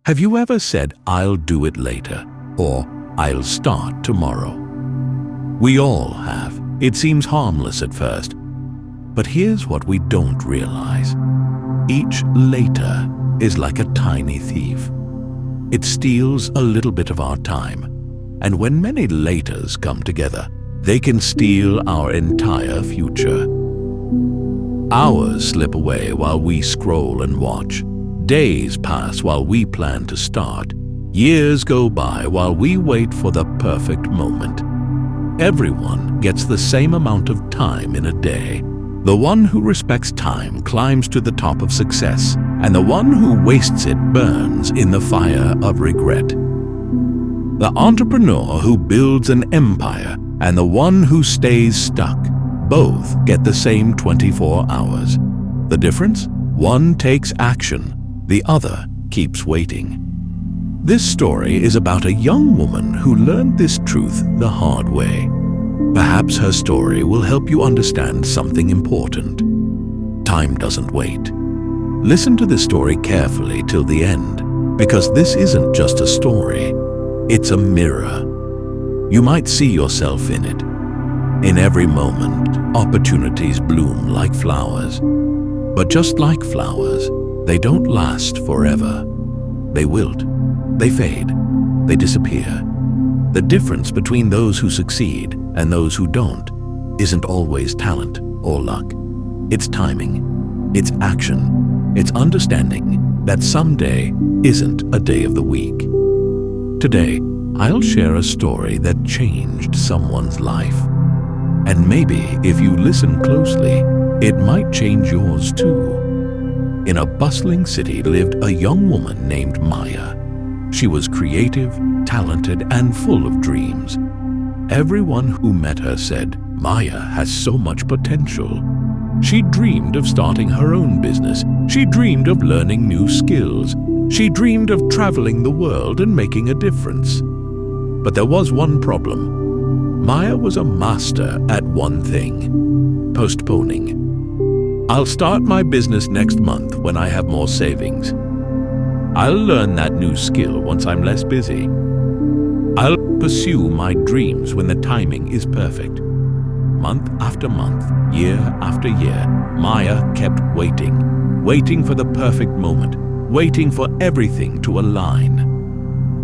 Have you ever said, "I'll do it later," or "I'll start tomorrow"? We all have. It seems harmless at first. But here's what we don't realize. Each later is like a tiny thief. It steals a little bit of our time. And when many laters come together, they can steal our entire future. Hours slip away while we scroll and watch. Days pass while we plan to start. Years go by while we wait for the perfect moment. Everyone gets the same amount of time in a day. The one who respects time climbs to the top of success, and the one who wastes it burns in the fire of regret. The entrepreneur who builds an empire and the one who stays stuck both get the same 24 hours. The difference? One takes action, the other keeps waiting. This story is about a young woman who learned this truth the hard way. Perhaps her story will help you understand something important. Time doesn't wait. Listen to this story carefully till the end, because this isn't just a story, it's a mirror. You might see yourself in it. In every moment, opportunities bloom like flowers. But just like flowers, they don't last forever. They wilt, they fade, they disappear. The difference between those who succeed and those who don't isn't always talent or luck. It's timing, it's action, it's understanding that someday isn't a day of the week. Today, I'll share a story that changed someone's life. And maybe if you listen closely, it might change yours too. In a bustling city lived a young woman named Maya. She was creative, talented, and full of dreams. Everyone who met her said, "Maya has so much potential." She dreamed of starting her own business. She dreamed of learning new skills. She dreamed of traveling the world and making a difference. But there was one problem. Maya was a master at one thing: postponing. "I'll start my business next month when I have more savings. I'll learn that new skill once I'm less busy. I'll pursue my dreams when the timing is perfect." Month after month, year after year, Maya kept waiting for the perfect moment, waiting for everything to align.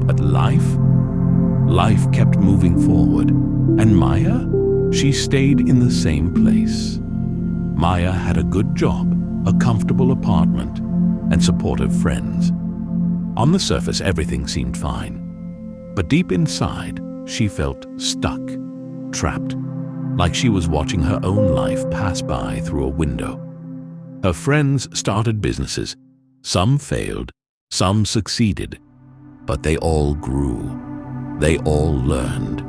But life kept moving forward, and Maya, she stayed in the same place. Maya had a good job, a comfortable apartment, and supportive friends. On the surface, everything seemed fine. But deep inside, she felt stuck, trapped, like she was watching her own life pass by through a window. Her friends started businesses. Some failed, some succeeded, but they all grew. They all learned.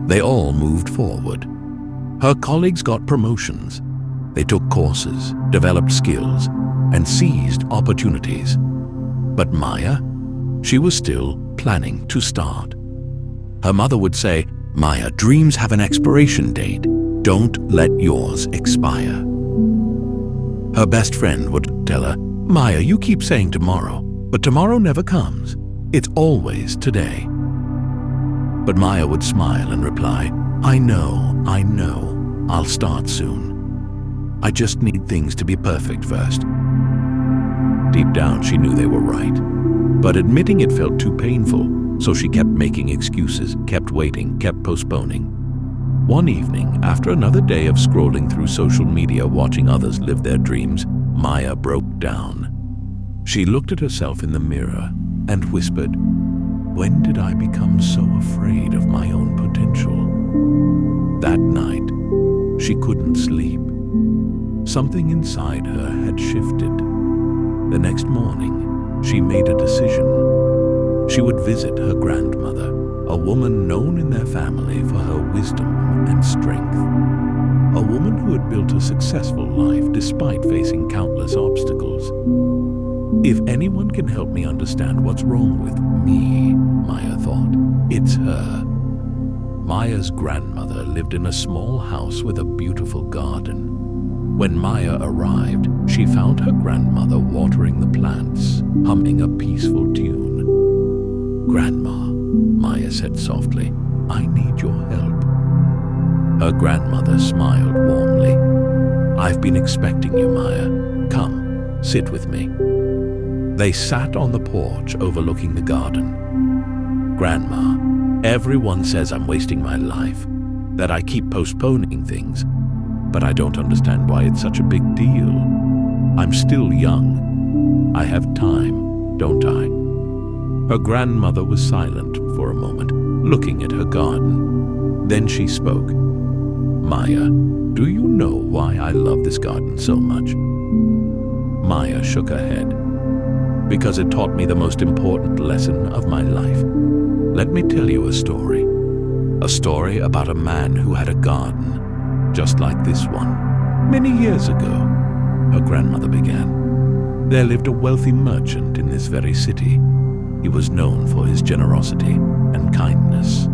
They all moved forward. Her colleagues got promotions. They took courses, developed skills, and seized opportunities. But Maya, she was still planning to start. Her mother would say, "Maya, dreams have an expiration date. Don't let yours expire." Her best friend would tell her, "Maya, you keep saying tomorrow, but tomorrow never comes. It's always today." But Maya would smile and reply, I know, I'll start soon. I just need things to be perfect first." Deep down, she knew they were right. But admitting it felt too painful, so she kept making excuses, kept waiting, kept postponing. One evening, after another day of scrolling through social media watching others live their dreams, Maya broke down. She looked at herself in the mirror and whispered, "When did I become so afraid of my own potential?" That night, she couldn't sleep. Something inside her had shifted. The next morning, she made a decision. She would visit her grandmother, a woman known in their family for her wisdom and strength. A woman who had built a successful life despite facing countless obstacles. If anyone can help me understand what's wrong with me, Maya thought, it's her. Maya's grandmother lived in a small house with a beautiful garden. When Maya arrived, she found her grandmother watering the plants, humming a peaceful tune. "Grandma," Maya said softly, "I need your help." Her grandmother smiled warmly. "I've been expecting you, Maya. Come, sit with me." They sat on the porch overlooking the garden. "Grandma, everyone says I'm wasting my life, that I keep postponing things, but I don't understand why it's such a big deal. I'm still young. I have time, don't I?" Her grandmother was silent for a moment, looking at her garden. Then she spoke. "Maya, do you know why I love this garden so much?" Maya shook her head. "Because it taught me the most important lesson of my life. Let me tell you a story. A story about a man who had a garden, just like this one. Many years ago," her grandmother began, "there lived a wealthy merchant in this very city. He was known for his generosity and kindness.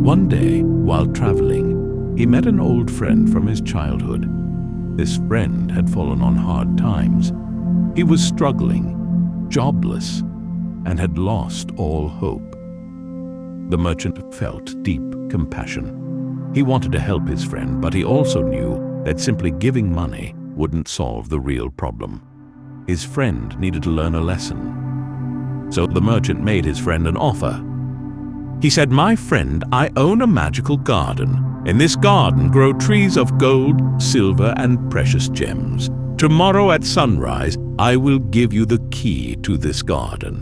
One day, while traveling, he met an old friend from his childhood. This friend had fallen on hard times. He was struggling, jobless, and had lost all hope. The merchant felt deep compassion. He wanted to help his friend, but he also knew that simply giving money wouldn't solve the real problem. His friend needed to learn a lesson. So the merchant made his friend an offer. He said, "My friend, I own a magical garden. In this garden grow trees of gold, silver, and precious gems. Tomorrow at sunrise, I will give you the key to this garden.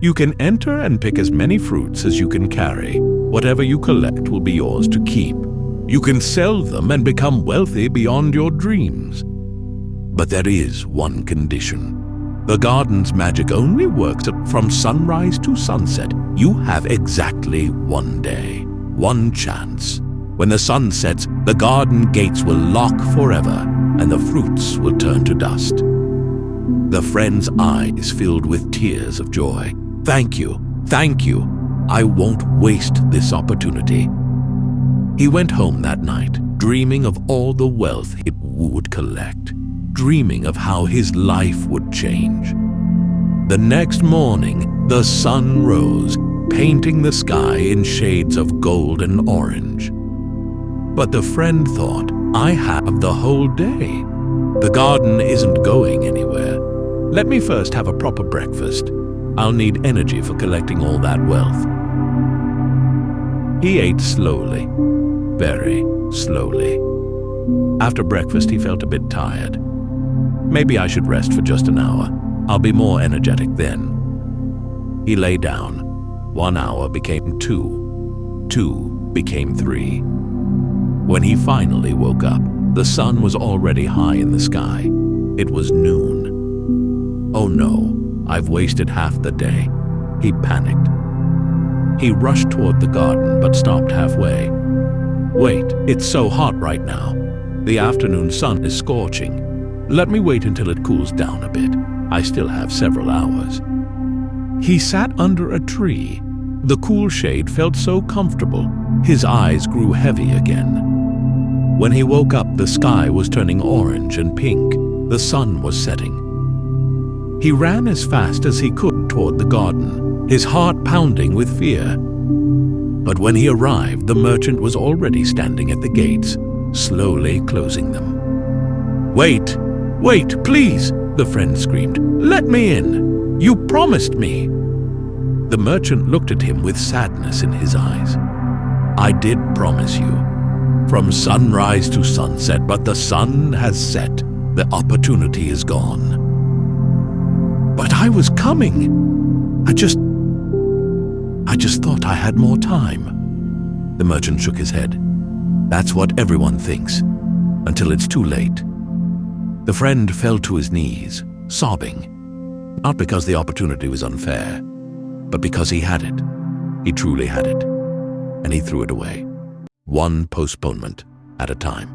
You can enter and pick as many fruits as you can carry. Whatever you collect will be yours to keep. You can sell them and become wealthy beyond your dreams. But there is one condition. The garden's magic only works from sunrise to sunset. You have exactly one day, one chance. When the sun sets, the garden gates will lock forever, and the fruits will turn to dust." The friend's eyes filled with tears of joy. Thank you. I won't waste this opportunity." He went home that night, dreaming of all the wealth it would collect, dreaming of how his life would change. The next morning, the sun rose, painting the sky in shades of gold and orange. But the friend thought, "I have the whole day. The garden isn't going anywhere. Let me first have a proper breakfast. I'll need energy for collecting all that wealth." He ate slowly, very slowly. After breakfast, he felt a bit tired. "Maybe I should rest for just an hour. I'll be more energetic then." He lay down. 1 hour became 2. 2 became 3. When he finally woke up, the sun was already high in the sky. It was noon. "Oh no, I've wasted half the day," he panicked. He rushed toward the garden but stopped halfway. "Wait, it's so hot right now. The afternoon sun is scorching. Let me wait until it cools down a bit. I still have several hours." He sat under a tree. The cool shade felt so comfortable. His eyes grew heavy again. When he woke up, the sky was turning orange and pink. The sun was setting. He ran as fast as he could toward the garden, his heart pounding with fear. But when he arrived, the merchant was already standing at the gates, slowly closing them. Wait, please," the friend screamed. "Let me in. You promised me." The merchant looked at him with sadness in his eyes. "I did promise you. From sunrise to sunset, but the sun has set. The opportunity is gone." "But I was coming. I just thought I had more time." The merchant shook his head. "That's what everyone thinks, until it's too late." The friend fell to his knees, sobbing, not because the opportunity was unfair, but because he had it. He truly had it, and he threw it away, one postponement at a time.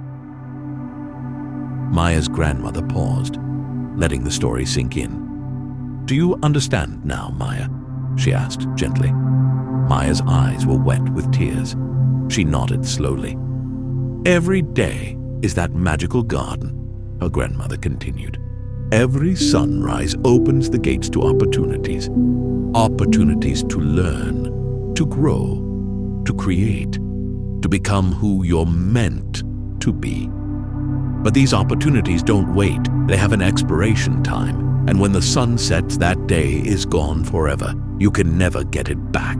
Maya's grandmother paused, letting the story sink in. "Do you understand now, Maya?" she asked gently. Maya's eyes were wet with tears. She nodded slowly. "Every day is that magical garden," her grandmother continued. Every sunrise opens the gates to opportunities. Opportunities to learn, to grow, to create, to become who you're meant to be. But these opportunities don't wait. They have an expiration time. And when the sun sets, that day is gone forever. You can never get it back.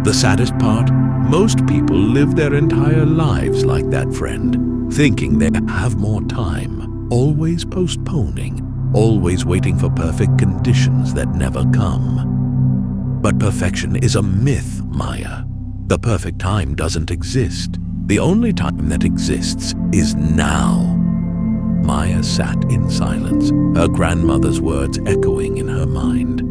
The saddest part, most people live their entire lives like that friend, thinking they have more time, always postponing, always waiting for perfect conditions that never come. But perfection is a myth, Maya. The perfect time doesn't exist. The only time that exists is now. Maya sat in silence, her grandmother's words echoing in her mind.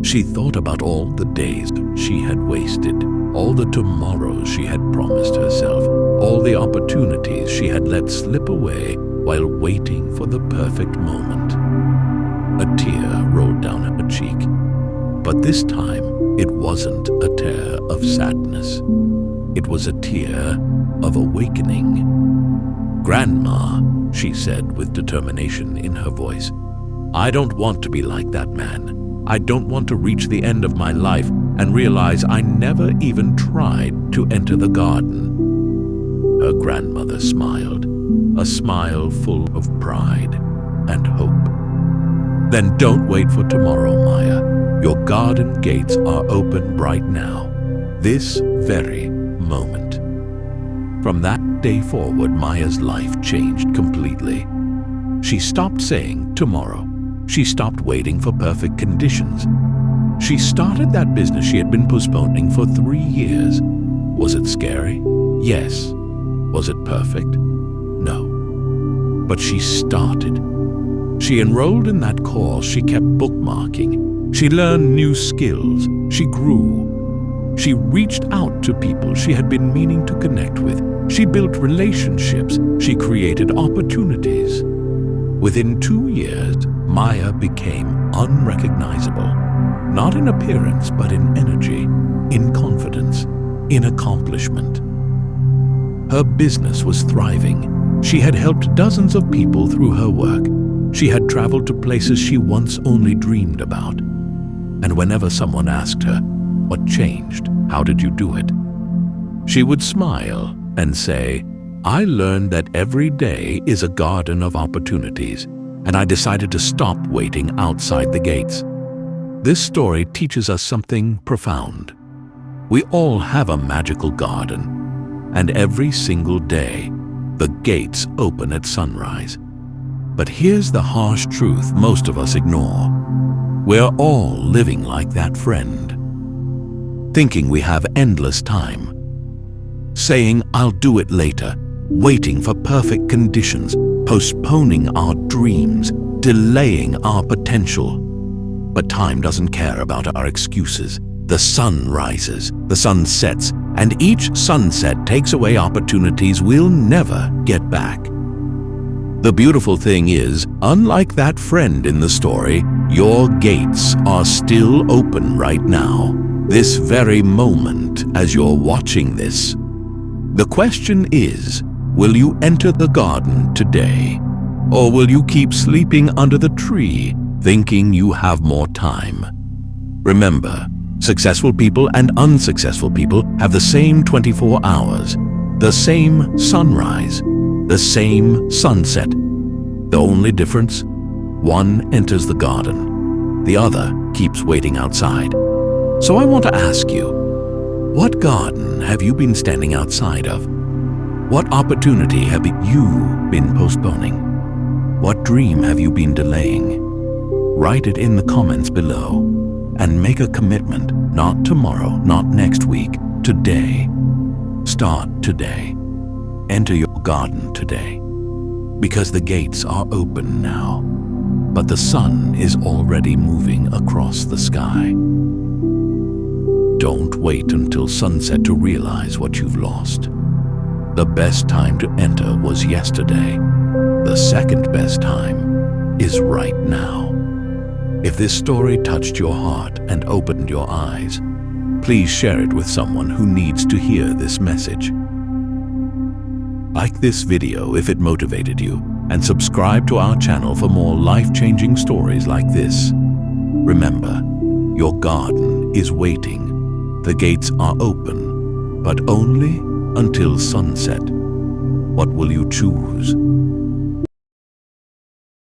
She thought about all the days she had wasted, all the tomorrows she had promised herself, all the opportunities she had let slip away while waiting for the perfect moment. A tear rolled down her cheek, but this time it wasn't a tear of sadness. It was a tear of awakening. "Grandma," she said with determination in her voice, "I don't want to be like that man. I don't want to reach the end of my life and realize I never even tried to enter the garden." Her grandmother smiled, a smile full of pride and hope. "Then don't wait for tomorrow, Maya. Your garden gates are open right now, this very moment." From that day forward, Maya's life changed completely. She stopped saying tomorrow. She stopped waiting for perfect conditions. She started that business she had been postponing for 3 years. Was it scary? Yes. Was it perfect? No. But she started. She enrolled in that course. She kept bookmarking. She learned new skills. She grew. She reached out to people she had been meaning to connect with. She built relationships. She created opportunities. Within 2 years, Maya became unrecognizable, not in appearance, but in energy, in confidence, in accomplishment. Her business was thriving. She had helped dozens of people through her work. She had traveled to places she once only dreamed about. And whenever someone asked her, "What changed? How did you do it?" she would smile and say, "I learned that every day is a garden of opportunities, and I decided to stop waiting outside the gates." This story teaches us something profound. We all have a magical garden, and every single day, the gates open at sunrise. But here's the harsh truth most of us ignore. We're all living like that friend, thinking we have endless time, saying, "I'll do it later," waiting for perfect conditions, postponing our dreams, delaying our potential. But time doesn't care about our excuses. The sun rises, the sun sets, and each sunset takes away opportunities we'll never get back. The beautiful thing is, unlike that friend in the story, your gates are still open right now, this very moment as you're watching this. The question is, will you enter the garden today? Or will you keep sleeping under the tree, thinking you have more time? Remember, successful people and unsuccessful people have the same 24 hours, the same sunrise, the same sunset. The only difference? One enters the garden, the other keeps waiting outside. So I want to ask you, what garden have you been standing outside of? What opportunity have you been postponing? What dream have you been delaying? Write it in the comments below and make a commitment, not tomorrow, not next week, today. Start today. Enter your garden today. Because the gates are open now, but the sun is already moving across the sky. Don't wait until sunset to realize what you've lost. The best time to enter was yesterday. The second best time is right now. If this story touched your heart and opened your eyes, please share it with someone who needs to hear this message. Like this video if it motivated you, and subscribe to our channel for more life-changing stories like this. Remember, your garden is waiting. The gates are open, but only until sunset. What will you choose?